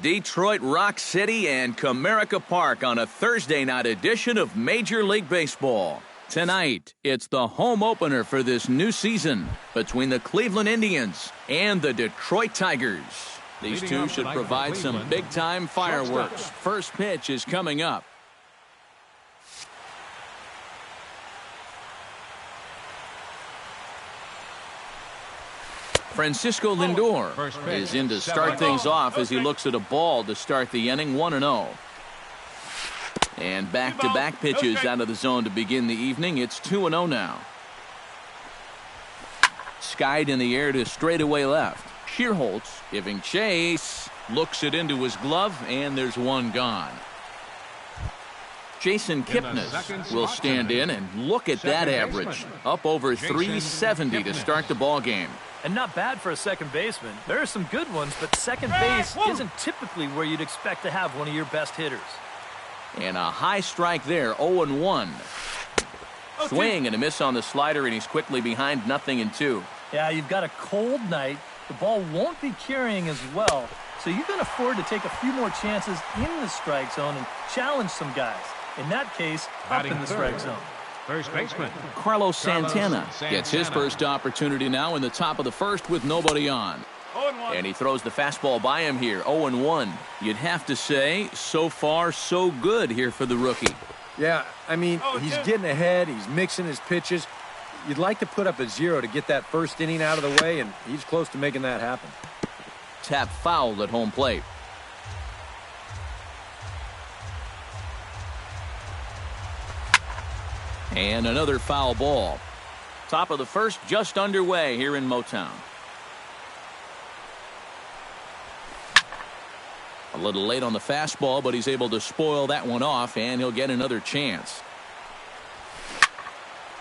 Detroit Rock City and Comerica Park on a Thursday night edition of Major League Baseball. Tonight, it's the home opener for this new season between the Cleveland Indians and the Detroit Tigers. These two should provide some big-time fireworks. First pitch is coming up. Francisco Lindor is in to start things off as he looks at a ball to start the inning, 1-0. And back-to-back pitches out of the zone to begin the evening. It's 2-0 now. Skied in the air to straightaway left. Schierholtz giving chase. Looks it into his glove, and there's one gone. Jason Kipnis will stand in, and look at that average. Up over 370 to start the ball game. And not bad for a second baseman. There are some good ones, but second base isn't typically where you'd expect to have one of your best hitters. And a high strike there, 0-1. Swing and a miss on the slider, and he's quickly behind 0-2. Yeah, you've got a cold night. The ball won't be carrying as well, so you can afford to take a few more chances in the strike zone and challenge some guys. In that case, up in the strike zone. First baseman Carlos Santana gets his first opportunity now in the top of the first with nobody on. And he throws the fastball by him here, 0-1. You'd have to say, so far, so good here for the rookie. Yeah, I mean, he's getting ahead. He's mixing his pitches. You'd like to put up a 0 to get that first inning out of the way, and he's close to making that happen. Tap foul at home plate. And another foul ball. Top of the first just underway here in Motown. A little late on the fastball, but he's able to spoil that one off, and he'll get another chance.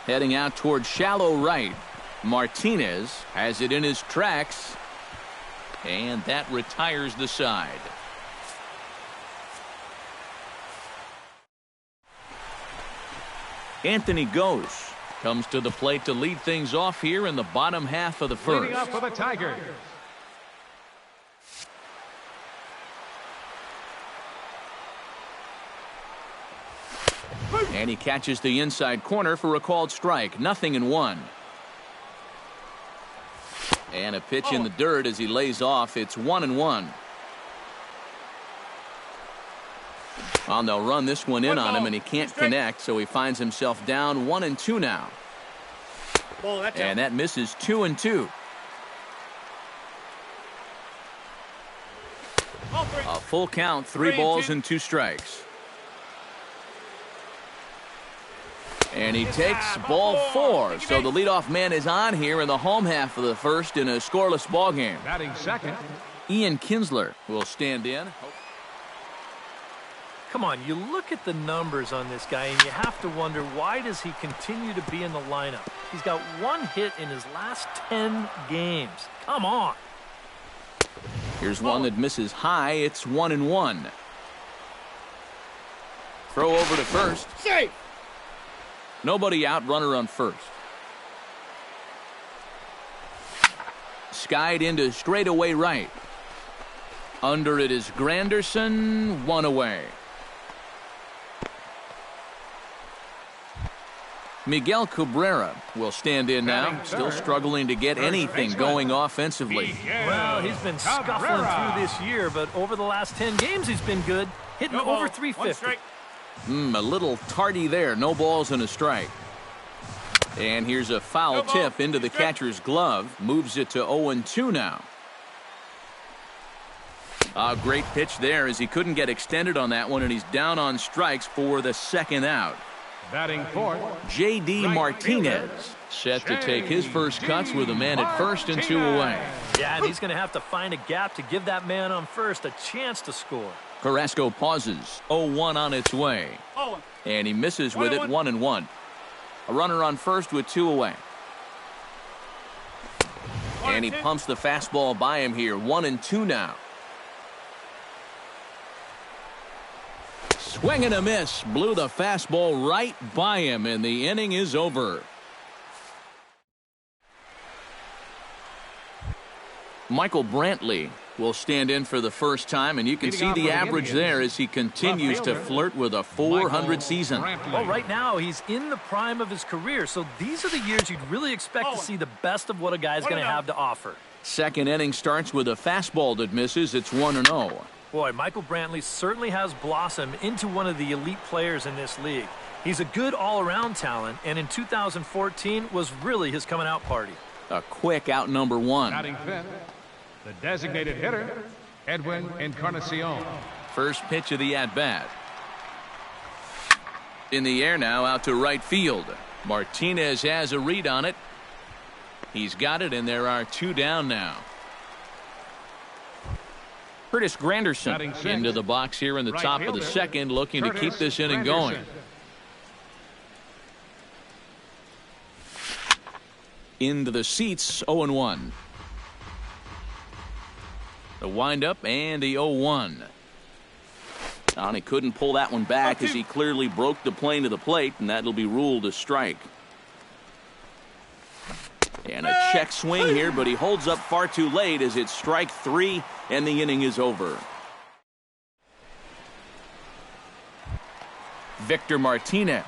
Heading out toward shallow right. Martinez has it in his tracks, and that retires the side. Anthony Gose comes to the plate to lead things off here in the bottom half of the first. Leading up for the Tigers. And he catches the inside corner for a called strike. 0-1. And a pitch in the dirt as he lays off. It's 1-1. Well, they'll run this one in on him, and he can't connect, so he finds himself down 1-2 now. And that misses 2-2. A full count, 3 balls and 2 strikes. And he takes ball 4, so the leadoff man is on here in the home half of the first in a scoreless ball game. Batting second, Ian Kinsler will stand in. Come on, you look at the numbers on this guy, and you have to wonder, why does he continue to be in the lineup? He's got 1 hit in his last 10 games. Come on. Here's one that misses high. It's 1-1. Throw over to first. Safe. Nobody out, runner on first. Skied into straightaway right. Under it is Granderson, 1 away. Miguel Cabrera will stand in now, still struggling to get anything going offensively. Well, he's been scuffling through this year, but over the last 10 games he's been good, hitting over 350. A little tardy there, no balls and a strike. And here's a foul tip into the catcher's glove, moves it to 0-2 now. A great pitch there as he couldn't get extended on that one, and he's down on strikes for the second out. batting fourth, J.D. Martinez set to take his first cuts with a man at first and 2 away. Yeah, and he's going to have to find a gap to give that man on first a chance to score. Carrasco pauses. 0-1 on its way. And he misses with it, 1-1. A runner on first with 2 away. And he pumps the fastball by him here. 1-2 now. Swing and a miss. Blew the fastball right by him, and the inning is over. Michael Brantley will stand in for the first time, and you can see the average there as he continues to flirt with a 400 season. Well, right now he's in the prime of his career, so these are the years you'd really expect to see the best of what a guy's going to have to offer. Second inning starts with a fastball that misses. It's 1-0. Boy, Michael Brantley certainly has blossomed into one of the elite players in this league. He's a good all-around talent, and in 2014 was really his coming-out party. A quick out number one. Batting fifth, the designated hitter, Edwin Encarnacion. First pitch of the at-bat. In the air now, out to right field. Martinez has a read on it. He's got it, and there are two down now. Curtis Granderson into the box here in the top of the second, looking to keep this inning going. Into the seats, 0-1. The windup and the 0-1. And he couldn't pull that one back as he clearly broke the plane to the plate, and that'll be ruled a strike. And a check swing here, but he holds up far too late as it's strike three, and the inning is over. Victor Martinez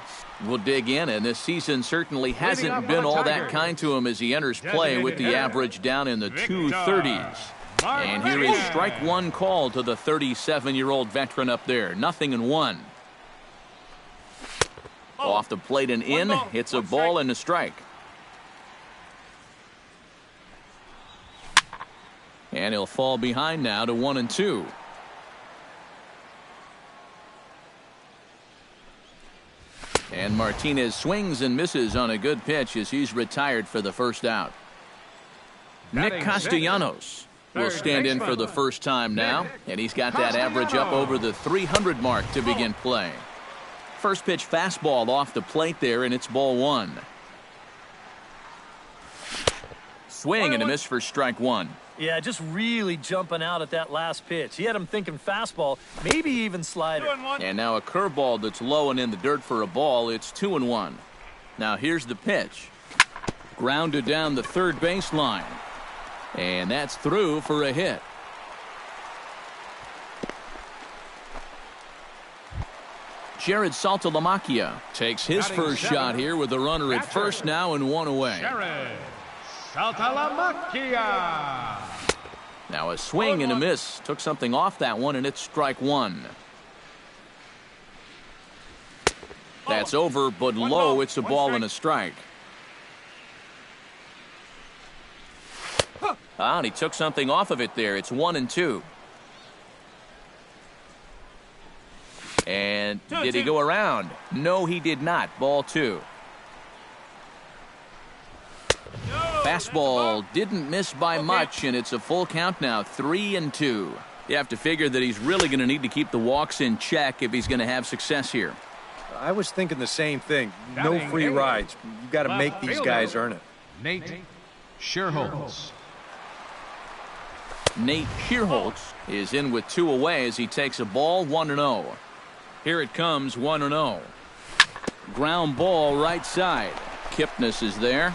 will dig in, and this season certainly hasn't been all that kind to him as he enters play with the average down in the 230s. And here is strike one call to the 37-year-old veteran up there. 0-1. Off the plate and in. It's a ball and a strike. And he'll fall behind now to 1-2. And Martinez swings and misses on a good pitch as he's retired for the first out. Nick Castellanos will stand in for the first time now, and he's got that average up over the 300 mark to begin play. First pitch fastball off the plate there, and it's ball one. Swing and a miss for strike one. Yeah, just really jumping out at that last pitch. He had him thinking fastball, maybe even slider. And now a curveball that's low and in the dirt for a ball. It's 2-1. Now here's the pitch. Grounded down the third baseline. And that's through for a hit. Jared Saltalamacchia takes his first shot here with a runner at first now and one away. Jared Saltalamacchia. Now a swing and a miss. Took something off that one, and it's strike one. That's over, but low. It's a ball and a strike. And he took something off of it there. It's 1-2. And did he go around? No, he did not. Ball two. Fastball didn't miss by much, and it's a full count now, 3-2. You have to figure that he's really going to need to keep the walks in check if he's going to have success here. I was thinking the same thing. No free rides. You've got to make these guys earn it. Nate Schierholtz. Nate Schierholtz is in with two away as he takes a ball, 1-0. Here it comes, 1-0. Ground ball right side. Kipnis is there.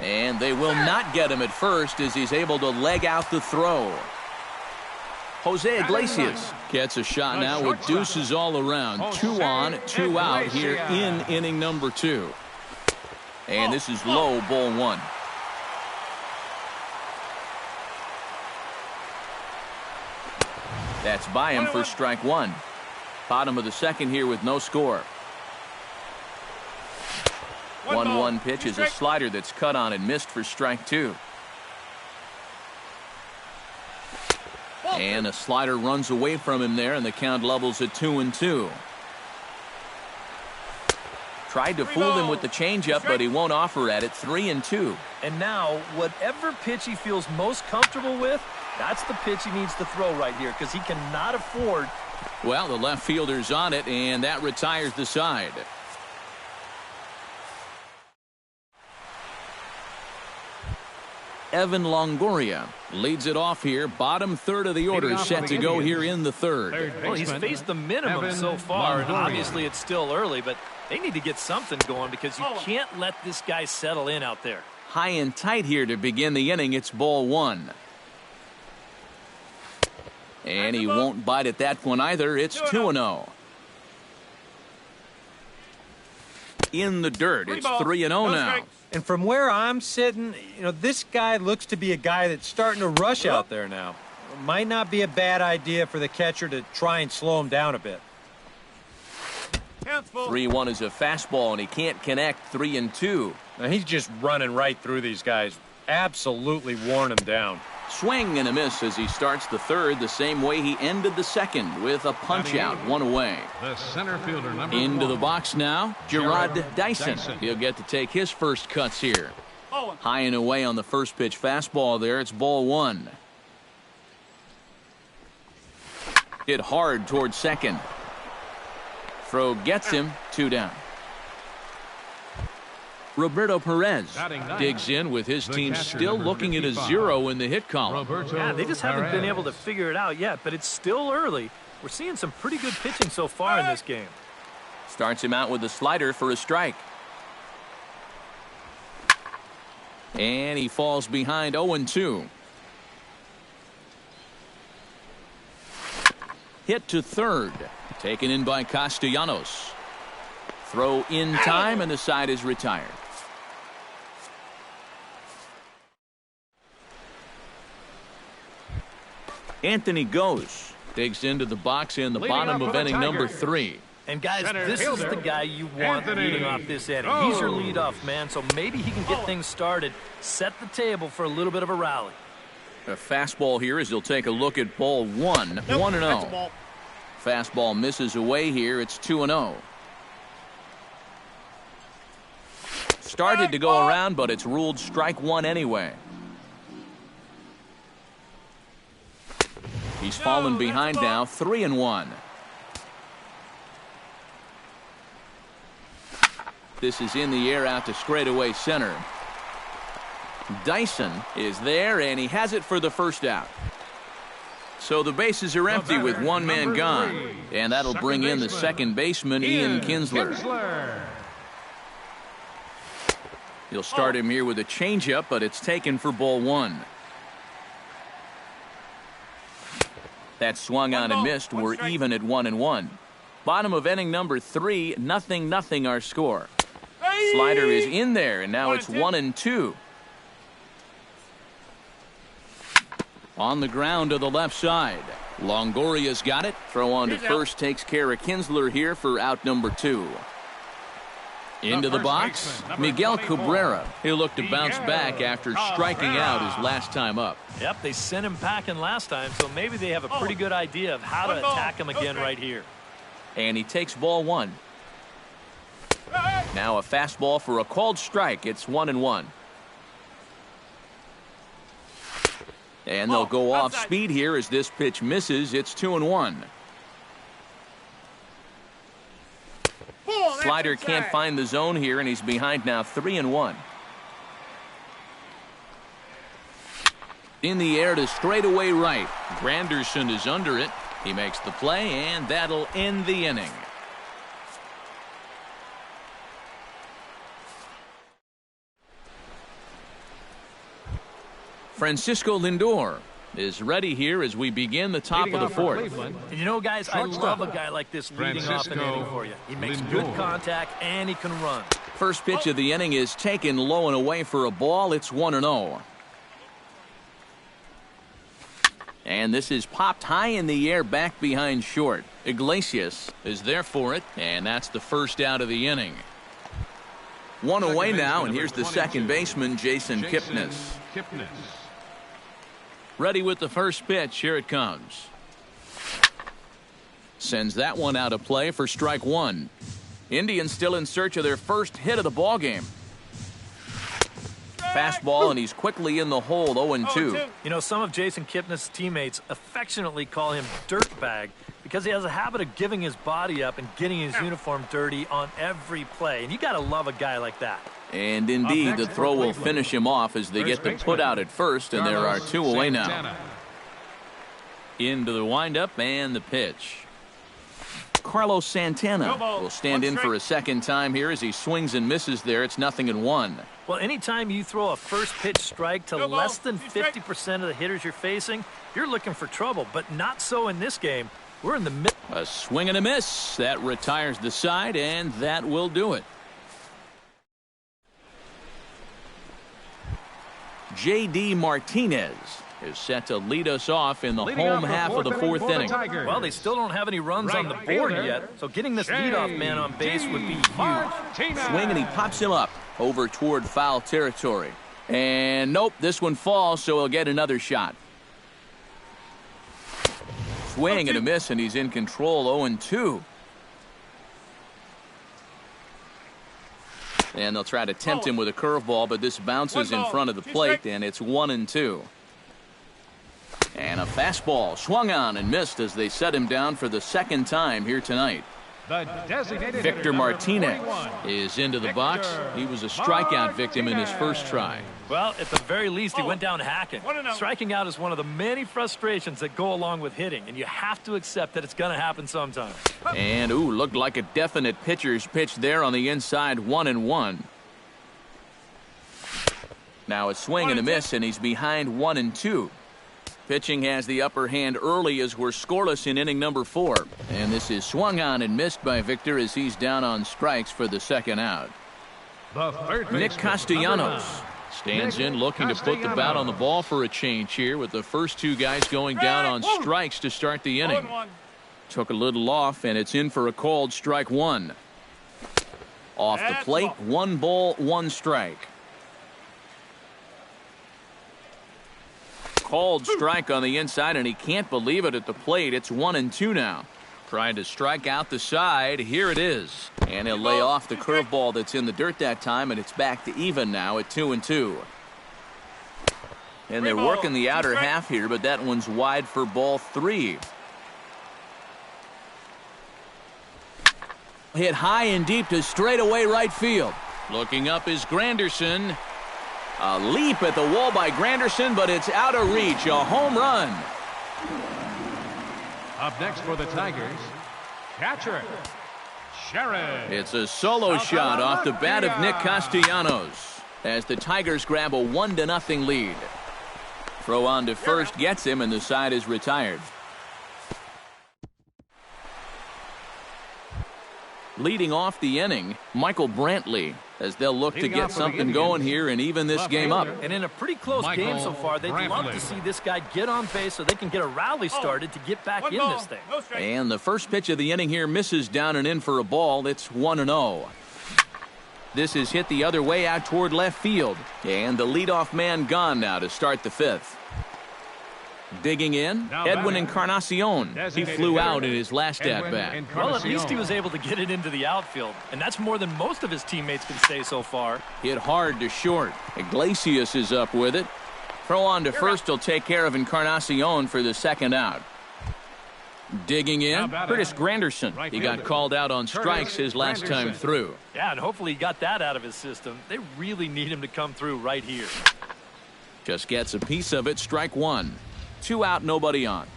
And they will not get him at first as he's able to leg out the throw. Jose Iglesias gets a shot now with deuces all around. 2 on, 2 out here in inning number 2. And this is low, ball 1. That's by him for strike 1. Bottom of the second here with no score. 1-1 pitch is a slider that's cut on and missed for strike 2. And a slider runs away from him there, and the count levels at 2-2. Tried to fool him with the changeup, but he won't offer at it. 3-2. And now, whatever pitch he feels most comfortable with, that's the pitch he needs to throw right here, because he cannot afford. Well, the left fielder's on it, and that retires the side. Evan Longoria leads it off here. Bottom third of the order set to go here in the third. Well, he's faced the minimum so far, and obviously it's still early, but they need to get something going because you can't let this guy settle in out there. High and tight here to begin the inning. It's ball 1. And he won't bite at that one either. It's 2-0. In the dirt, it's 3-0 now. And from where I'm sitting, this guy looks to be a guy that's starting to rush out there now. Might not be a bad idea for the catcher to try and slow him down a bit. 3-1 is a fastball, and he can't connect. 3-2. Now he's just running right through these guys. Absolutely worn them down. Swing and a miss as he starts the third the same way he ended the second with a punch-out, one away. The center fielder, number Into 1. the box now, Gerard Dyson. He'll get to take his first cuts here. High and away on the first pitch fastball there. It's ball 1. Hit hard towards second. Throw gets him, 2 down. Roberto Perez digs in with his team still looking at a 0 in the hit column. Yeah, they just haven't been able to figure it out yet, but it's still early. We're seeing some pretty good pitching so far in this game. Starts him out with a slider for a strike. And he falls behind 0-2. Hit to third. Taken in by Castellanos. Throw in time, and the side is retired. Anthony goes. Digs into the box in the bottom of inning number 3. And guys, this is the guy you want leading off this inning. He's your leadoff man, so maybe he can get things started, set the table for a little bit of a rally. A fastball here as he'll take a look at ball 1. 1-0. Fastball misses away here. It's 2-0. Started to go around, but it's ruled strike 1 anyway. He's fallen behind now, 3-1. This is in the air out to straightaway center. Dyson is there, and he has it for the first out. So the bases are empty with one man gone, and that'll bring in the second baseman, Ian Kinsler. He'll start him here with a changeup, but it's taken for ball 1. That swung on and missed. We're even at 1-1. Bottom of inning number 3, 0-0 our score. Slider is in there, and now it's 1-2. On the ground to the left side. Longoria's got it. Throw on to first takes care of Kinsler here for out number 2. Into the box, Miguel Cabrera. He'll look to bounce back after striking out his last time up. Yep, they sent him packing last time, so maybe they have a pretty good idea of how to attack him again right here. And he takes ball 1. Now a fastball for a called strike. It's 1-1. And they'll go off speed here as this pitch misses. It's 2-1. Slider can't find the zone here, and he's behind now, 3-1. In the air to straightaway right. Granderson is under it. He makes the play, and that'll end the inning. Francisco Lindor is ready here as we begin the top of the 4th. And you know, guys, I love a guy like this leading off an inning for you. He makes good contact, and he can run. First pitch of the inning is taken low and away for a ball. It's 1-0. And this is popped high in the air back behind short. Iglesias is there for it, and that's the first out of the inning. One away now, and here's the second baseman, Jason Kipnis. Ready with the first pitch. Here it comes. Sends that one out of play for strike 1. Indians still in search of their first hit of the ball game. Fastball, and he's quickly in the hole, 0-2. You know, some of Jason Kipnis' teammates affectionately call him Dirtbag because he has a habit of giving his body up and getting his uniform dirty on every play. And you got to love a guy like that. And indeed, the throw will finish him off as they get the put out at first, and there are 2 away now. Into the windup and the pitch. Carlos Santana will stand in for a second time here as he swings and misses there. It's 0-1. Well, anytime you throw a first pitch strike to less than 50% of the hitters you're facing, you're looking for trouble, but not so in this game. We're in the middle. A swing and a miss. That retires the side, and that will do it. J.D. Martinez is set to lead us off in the home half of the fourth inning. Well, they still don't have any runs on the board yet, so getting this leadoff man on base would be huge. Swing, and he pops him up over toward foul territory. And nope, this one falls, so he'll get another shot. Swing and a miss, and he's in control. 0-2. And they'll try to tempt him with a curveball, but this bounces in front of the plate, and it's 1-2. And a fastball swung on and missed as they set him down for the second time here tonight. Victor Martinez is into the box. He was a strikeout victim in his first try. Well, at the very least, he went down hacking. Striking out is one of the many frustrations that go along with hitting, and you have to accept that it's going to happen sometime. And, looked like a definite pitcher's pitch there on the inside, 1-1. Now a swing and a miss, and he's behind 1-2. Pitching has the upper hand early as we're scoreless in inning number 4. And this is swung on and missed by Victor as he's down on strikes for the second out. Nick Castellanos stands in looking to put the bat on the ball for a change here with the first two guys going down on strikes to start the inning. Took a little off, and it's in for a called strike one. Off the plate, 1 ball, 1 strike. Called strike on the inside, and he can't believe it at the plate. It's 1-2 now. Trying to strike out the side. Here it is. And he'll lay off the curveball that's in the dirt that time, and it's back to even now at 2-2. And they're working the outer half here, but that one's wide for ball 3. Hit high and deep to straightaway right field. Looking up is Granderson. A leap at the wall by Granderson, but it's out of reach. A home run. Up next for the Tigers, catcher, Sheriff. It's a solo shot off the bat of Nick Castellanos as the Tigers grab a 1-0 lead. Throw on to first gets him, and the side is retired. Leading off the inning, Michael Brantley, as they'll look to get something going here and even this game up. And in a pretty close game so far, they'd love to see this guy get on base so they can get a rally started to get back in this thing. And the first pitch of the inning here misses down and in for a ball. It's 1-0. This is hit the other way out toward left field. And the leadoff man gone now to start the 5th. Digging in, Edwin Encarnacion. He flew out in his last at-bat. Well, at least he was able to get it into the outfield, and that's more than most of his teammates can say so far. Hit hard to short. Iglesias is up with it. Throw on to first will take care of Encarnacion for the second out. Digging in, Curtis Granderson. He got called out on strikes his last time through. Yeah, and hopefully he got that out of his system. They really need him to come through right here. Just gets a piece of it, strike 1. 2 out, nobody on.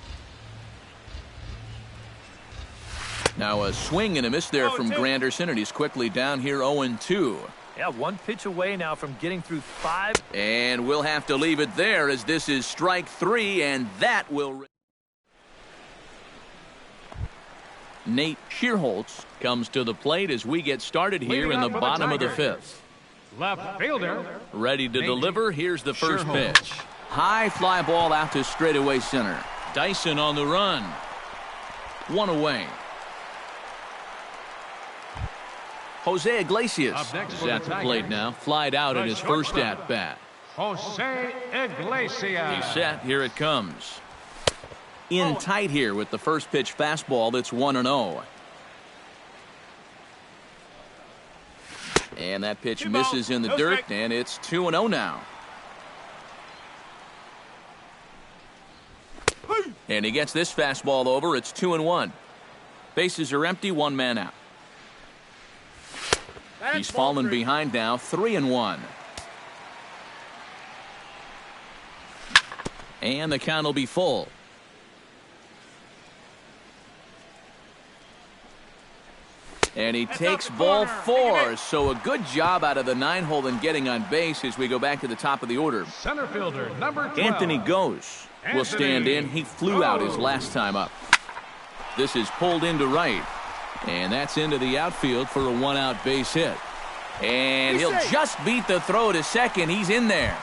Now a swing and a miss there from Granderson, and he's quickly down here 0-2. Yeah, 1 pitch away now from getting through 5. And we'll have to leave it there as this is strike 3, and that will... Nate Shearholtz comes to the plate as we get started here in the bottom of the 5th. Left fielder. Ready to deliver. Here's the first pitch. High fly ball out to straightaway center. Dyson on the run. 1 away. Jose Iglesias is at the plate now. Flied out in his first at-bat. Jose Iglesias. He's set. Here it comes. In tight here with the first pitch fastball that's 1-0. And that pitch misses in the dirt, and it's 2-0 now. And he gets this fastball over. It's 2-1. Bases are empty, 1 man out. He's fallen behind now, 3-1. And the count will be full. And he takes ball 4, so a good job out of the 9-hole in getting on base as we go back to the top of the order. Center fielder, number 12. Anthony Gose will stand in. He flew out his last time up. This is pulled into right, and that's into the outfield for a 1-out base hit. And he'll just beat the throw to second. He's in there.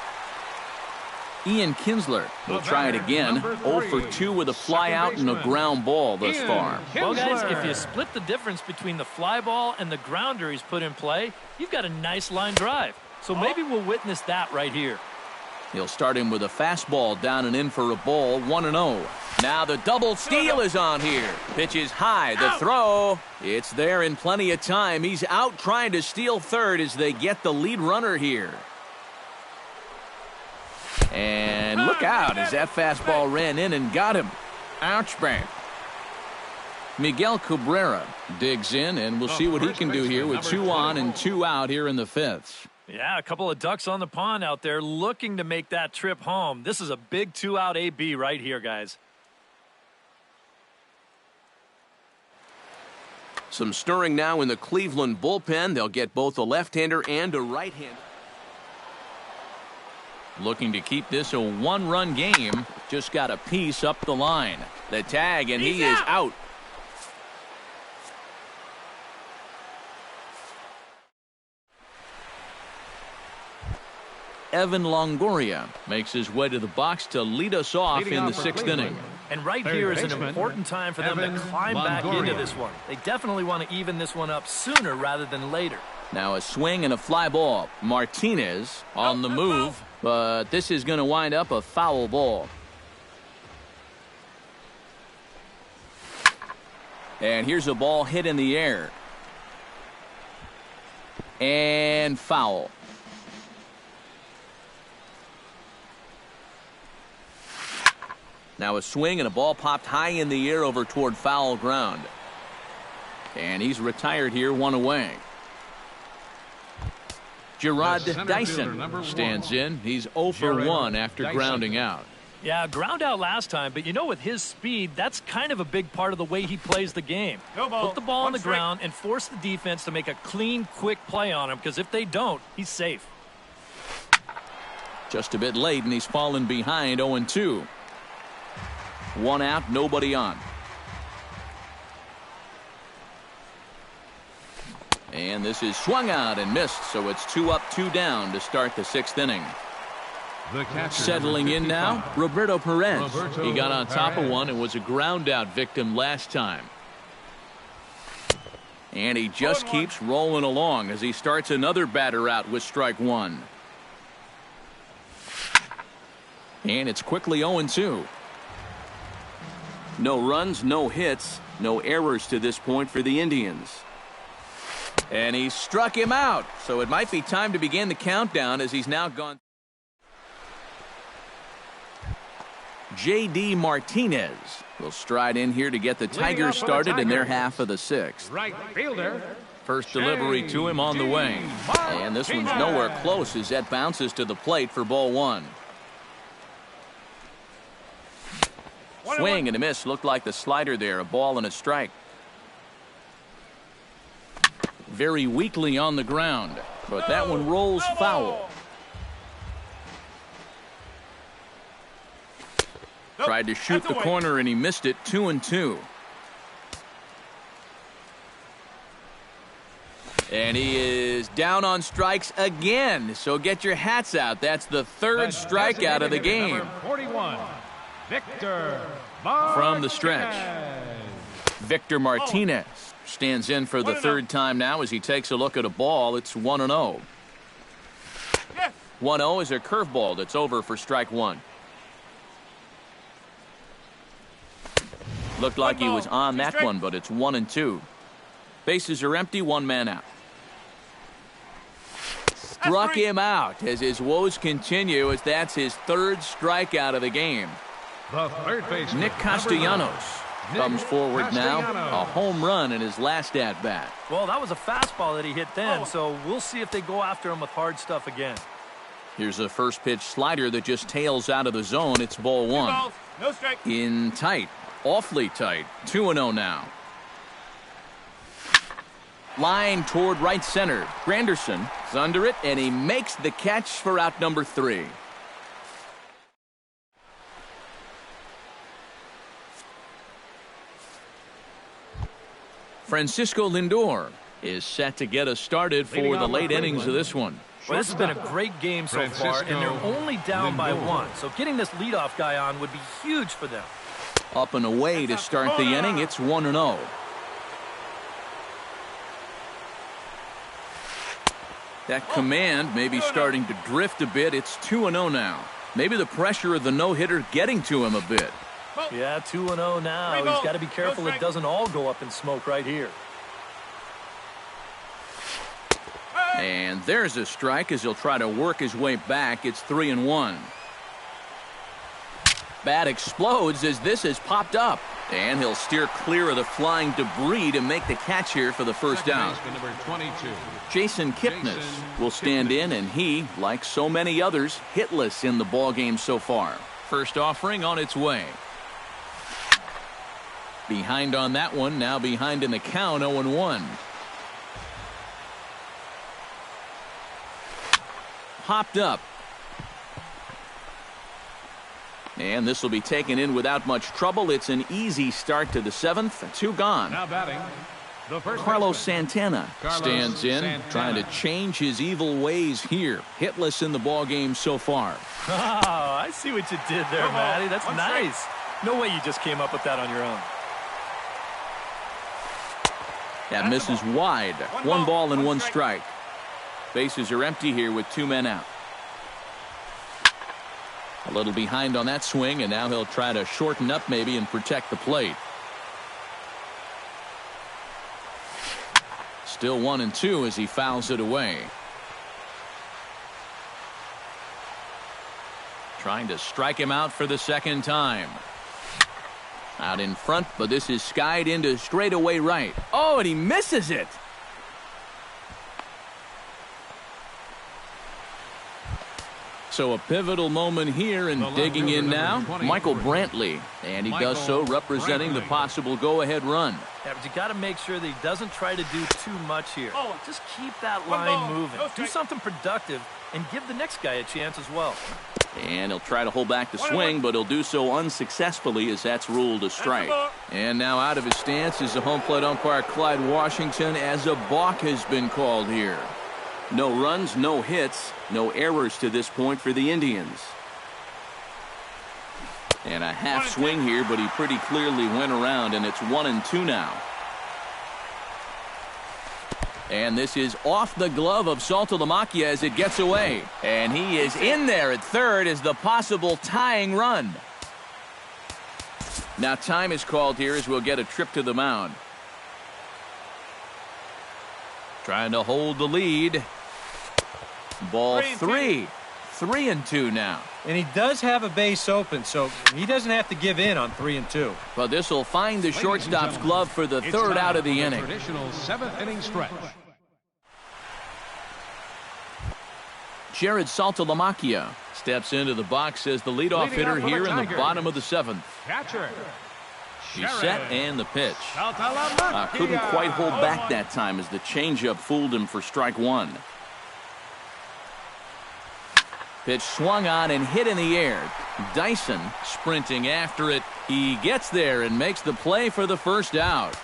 Ian Kinsler will try it again. 0 for 2 with a fly out and a ground ball thus far. Well, guys, if you split the difference between the fly ball and the grounder he's put in play, you've got a nice line drive. So maybe we'll witness that right here. He'll start him with a fastball down and in for a ball, 1-0. Now the double steal is on here. Pitch is high. The throw. It's there in plenty of time. He's out trying to steal third as they get the lead runner here. And look out as that fastball ran in and got him. Ouch bang. Miguel Cabrera digs in, and we'll see what he can do here with 2 on and 2 out here in the 5th. Yeah, a couple of ducks on the pond out there looking to make that trip home. This is a big 2-out AB right here, guys. Some stirring now in the Cleveland bullpen. They'll get both a left-hander and a right-hander. Looking to keep this a 1-run game. Just got a piece up the line. The tag, and he is out. Evan Longoria makes his way to the box to lead us off in the 6th inning. And right here is an important time for them to climb back into this one. They definitely want to even this one up sooner rather than later. Now a swing and a fly ball. Martinez on the move, but this is going to wind up a foul ball. And here's a ball hit in the air. And foul. Now a swing and a ball popped high in the air over toward foul ground. And he's retired here, 1 away. Gerard Dyson stands in. He's 0 for 1 after grounding out. Yeah, ground out last time, but you know, with his speed, that's kind of a big part of the way he plays the game. Put the ball on the ground and force the defense to make a clean, quick play on him, because if they don't, he's safe. Just a bit late, and he's fallen behind 0-2. 1 out, nobody on. And this is swung out and missed, so it's 2 up, 2 down to start the 6th inning. Settling in now, Roberto Perez. He got on top of one and was a ground out victim last time. And he just keeps rolling along as he starts another batter out with strike 1. And it's quickly 0-2. No runs, no hits, no errors to this point for the Indians. And he struck him out, so it might be time to begin the countdown as he's now gone. J.D. Martinez will stride in here to get the Tigers started in their half of the 6th. Right fielder. First delivery to him on the way. And this one's nowhere close as that bounces to the plate for ball 1. Swing and a miss. Looked like the slider there. A ball and a strike. Very weakly on the ground, but that one rolls foul. Tried to shoot the corner and he missed it. 2-2. And he is down on strikes again. So get your hats out. That's the 3rd strikeout of the game. 41. Victor from the stretch. Victor Martinez stands in for the 3rd time now as he takes a look at a ball. It's 1-0. 1-0 is a curveball that's over for strike 1. Looked like he was on that one, but it's 1-2. Bases are empty, 1 man out. Struck him out as his woes continue as that's his 3rd strikeout of the game. The third baseman, Nick Castellanos comes forward now. A home run in his last at-bat. Well, that was a fastball that he hit then, so we'll see if they go after him with hard stuff again. Here's a first pitch slider that just tails out of the zone. It's ball 1. No strike. In tight. Awfully tight. 2-0 now. Line toward right center. Granderson is under it, and he makes the catch for out number 3. Francisco Lindor is set to get us started for the late innings of this one. Well, this has been a great game so far, and they're only down by 1. So getting this leadoff guy on would be huge for them. Up and away to start the inning. It's 1-0. That command may be starting to drift a bit. It's 2-0 now. Maybe the pressure of the no-hitter getting to him a bit. Yeah, 2-0 now. He's got to be careful it doesn't all go up in smoke right here. And there's a strike as he'll try to work his way back. It's 3-1. Bat explodes as this has popped up. And he'll steer clear of the flying debris to make the catch here for the first out. Number 22. Jason Kipnis will stand in, and he, like so many others, hitless in the ballgame so far. First offering on its way. Behind on that one, now behind in the count, 0-1. Popped up. And this will be taken in without much trouble. It's an easy start to the 7th. 2 gone. Now batting, the first Carlos baseman. Santana Carlos stands in, Santana. trying to change his evil ways here. Hitless in the ballgame so far. Oh, I see what you did there, Matty. That's nice. No way you just came up with that on your own. That misses wide. 1 ball and 1 strike. Bases are empty here with 2 men out. A little behind on that swing, and now he'll try to shorten up maybe and protect the plate. Still 1-2 as he fouls it away. Trying to strike him out for the second time. Out in front, but this is skied into straightaway right. Oh, and he misses it. So a pivotal moment here, and digging in now, Michael Brantley. And he does so representing the possible go-ahead run. Yeah, but you got to make sure that he doesn't try to do too much here. Just keep that line moving. Do something productive and give the next guy a chance as well. And he'll try to hold back the swing, but he'll do so unsuccessfully as that's ruled a strike. And now out of his stance is the home plate umpire Clyde Washington, as a balk has been called here. No runs, no hits, no errors to this point for the Indians. And a half swing here, but he pretty clearly went around, and it's 1-2 now. And this is off the glove of Saltalamacchia as it gets away. And he is in there at third as the possible tying run. Now time is called here as we'll get a trip to the mound. Trying to hold the lead. Ball 3. 3-2 now. And he does have a base open, so he doesn't have to give in on 3-2. But this will find the shortstop's glove for the third out of the inning. Traditional 7th inning stretch. Jared Saltalamacchia steps into the box as the leadoff hitter here in the bottom of the 7th. Catcher. He's set, and the pitch. Saltalamacchia. Couldn't quite hold back that time as the changeup fooled him for strike 1. Pitch swung on and hit in the air. Dyson sprinting after it. He gets there and makes the play for the first out.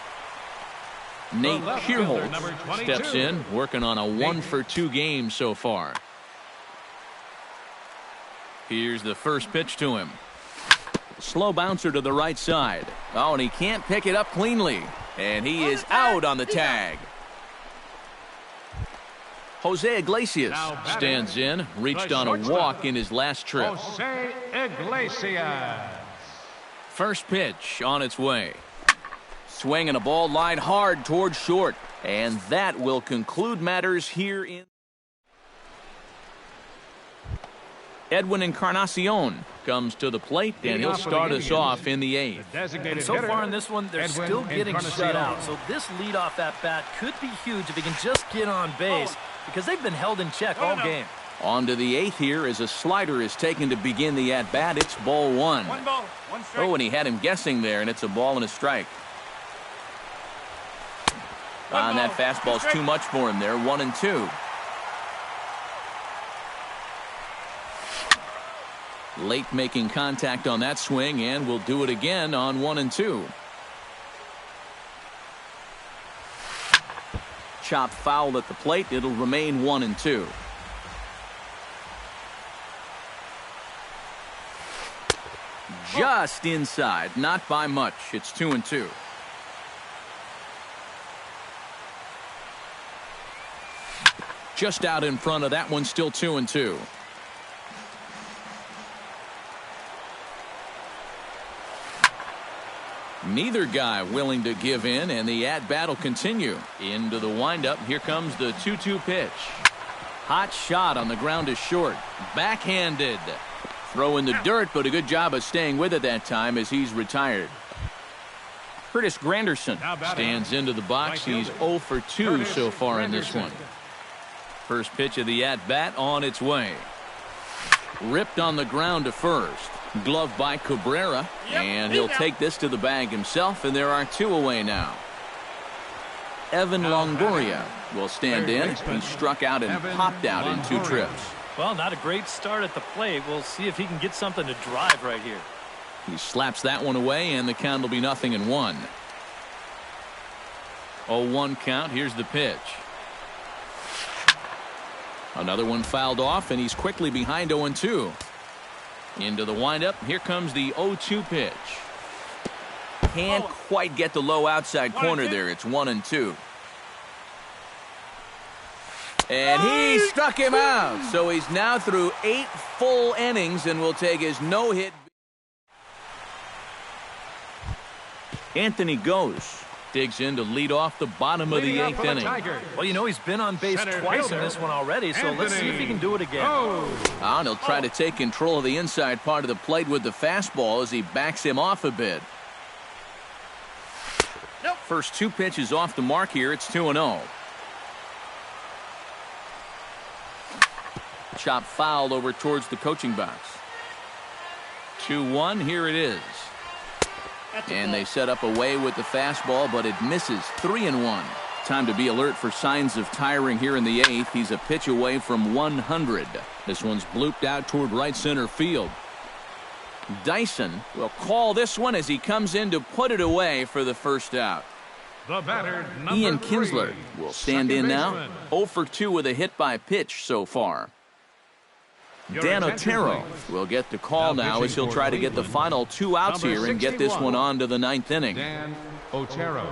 Nate Kierholz steps in, working on a 1-for-2 game so far. Here's the first pitch to him. Slow bouncer to the right side. Oh, and he can't pick it up cleanly. And he is out on the tag. Jose Iglesias stands in, reached on a walk in his last trip. Jose Iglesias. First pitch on its way. Swinging a ball line hard towards short. And that will conclude matters here in. Edwin Encarnacion comes to the plate, and he'll start us off in the 8th. And so far in this one, they're still getting shut out. So this leadoff at-bat could be huge if he can just get on base, because they've been held in check all game. On to the 8th here as a slider is taken to begin the at-bat. It's ball 1. Oh, and he had him guessing there, and it's a ball and a strike. And that fastball's too much for him there, 1-2. Late making contact on that swing, and will do it again on 1-2. Chop foul at the plate. It'll remain 1-2. Just inside, not by much. It's 2-2. Just out in front of that one, still 2-2. Neither guy willing to give in, and the at-bat will continue. Into the windup. Here comes the 2-2 pitch. Hot shot on the ground is short. Backhanded. Throw in the dirt, but a good job of staying with it that time as he's retired. Curtis Granderson stands into the box. He's 0 for 2 so far in this one. First pitch of the at-bat on its way. Ripped on the ground to first. Glove by Cabrera, and he'll take this to the bag himself, and there are 2 away now. Evan Longoria will stand in. He struck out and popped out in 2 trips. Well, not a great start at the plate. We'll see if he can get something to drive right here. He slaps that one away, and the count will be 0-1. 0-1 count. Here's the pitch. Another one fouled off, and he's quickly behind 0-2. Into the windup. Here comes the 0-2 pitch. Can't quite get the low outside corner there. It's 1-2. And he struck him out. So he's now through 8 full innings and will take his no-hit. Anthony Gose digs in to lead off the bottom of the 8th inning. Well, you know, he's been on base twice in this one already, so let's see if he can do it again. And he'll try to take control of the inside part of the plate with the fastball as he backs him off a bit. First 2 pitches off the mark here. It's 2-0. Chop foul over towards the coaching box. 2-1. Here it is. And they set up away with the fastball, but it misses. 3-1. Time to be alert for signs of tiring here in the 8th. He's a pitch away from 100. This one's blooped out toward right center field. Dyson will call this one as he comes in to put it away for the first out. The batter, Ian 3, Kinsler will stand in now. 0 for 2 with a hit by pitch so far. Dan Otero will get the call now as he'll try to get the final 2 outs here and get this one on to the 9th inning. Dan Otero.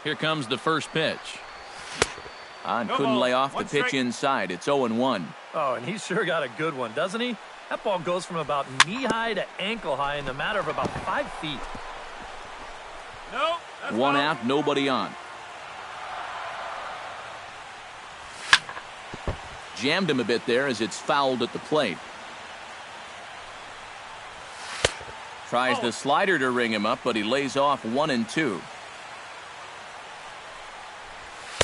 Here comes the first pitch. Couldn't lay off the pitch inside. It's 0-1. Oh, and he's sure got a good one, doesn't he? That ball goes from about knee-high to ankle-high in the matter of about 5 feet. One out, nobody on. Jammed him a bit there as it's fouled at the plate. Tries the slider to ring him up, but he lays off 1-2.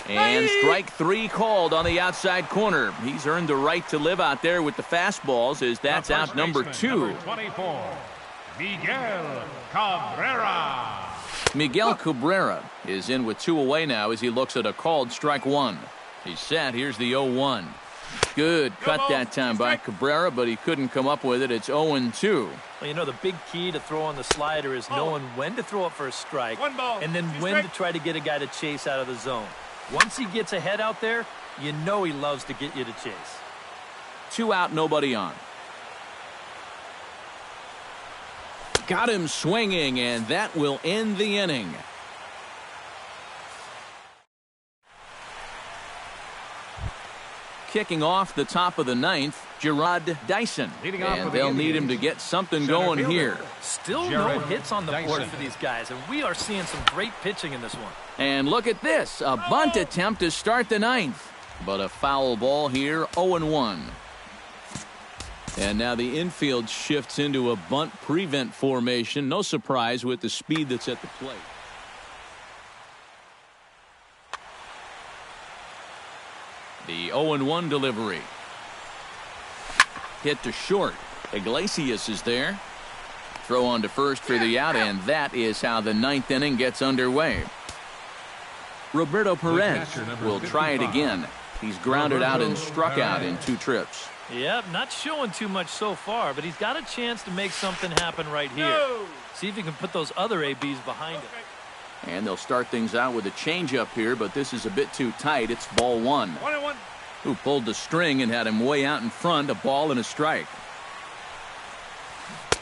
And strike 3 called on the outside corner. He's earned the right to live out there with the fastballs as that's out number 2. Number 24, Miguel Cabrera. Miguel Cabrera is in with 2 away now as he looks at a called strike 1. He's set. Here's the 0-1. Good cut that time by Cabrera, but he couldn't come up with it. It's 0-2. Well, you know, the big key to throwing the slider is knowing when to throw it for a strike and then when to try to get a guy to chase out of the zone. Once he gets ahead out there, you know he loves to get you to chase. 2 out, nobody on. Got him swinging, and that will end the inning. Kicking off the top of the 9th, Gerard Dyson. And they'll need him to get something going here. Still no hits on the board for these guys, and we are seeing some great pitching in this one. And look at this, a bunt attempt to start the 9th. But a foul ball here, 0-1. And now the infield shifts into a bunt prevent formation. No surprise with the speed that's at the plate. The 0-1 delivery. Hit to short. Iglesias is there. Throw on to first for the out, and that is how the ninth inning gets underway. Roberto Perez will try it again. He's grounded out and struck out in 2 trips. Yep, not showing too much so far, but he's got a chance to make something happen right here. See if he can put those other ABs behind him. And they'll start things out with a changeup here, but this is a bit too tight. It's ball 1. Who pulled the string and had him way out in front, a ball and a strike.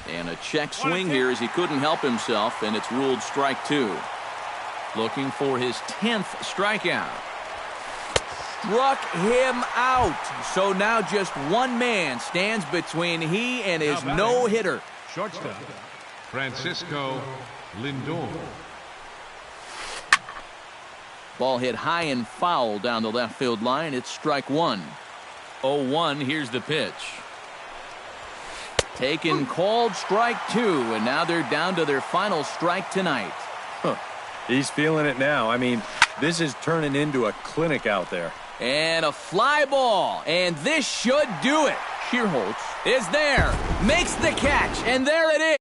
And a check swing here as he couldn't help himself, and it's ruled strike 2. Looking for his 10th strikeout. Struck him out. So now just one man stands between he and his no-hitter. Shortstop, Francisco Lindor. Ball hit high and foul down the left field line. It's strike 1. 0-1. Here's the pitch. Taken, called, strike 2, and now they're down to their final strike tonight. He's feeling it now. I mean, this is turning into a clinic out there. And a fly ball, and this should do it. Schierholtz is there, makes the catch, and there it is.